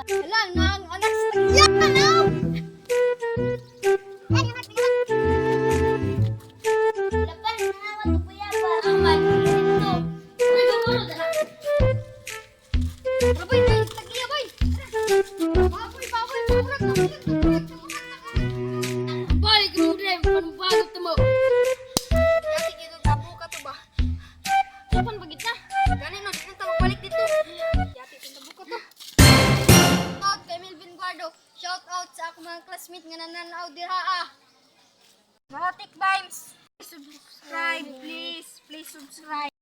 Wala nang anak sa yan na. Lapan na naman to kuya ba? Aman dito. Uy, gumuro dala. Boy, tagiya boy. Baboy, murag na ulit. Balik mo dre, panbagot mo. Dati gito tapo ka to ba? Kapan bagit na? Gani no, di na ta magbalik dito. Dati tinabo ko to. Shout out kay Melvin Guardo. Shout out sa ako mga classmate nga nananaw dira ah. Mga Tik Vibes. Subscribe please. Please subscribe.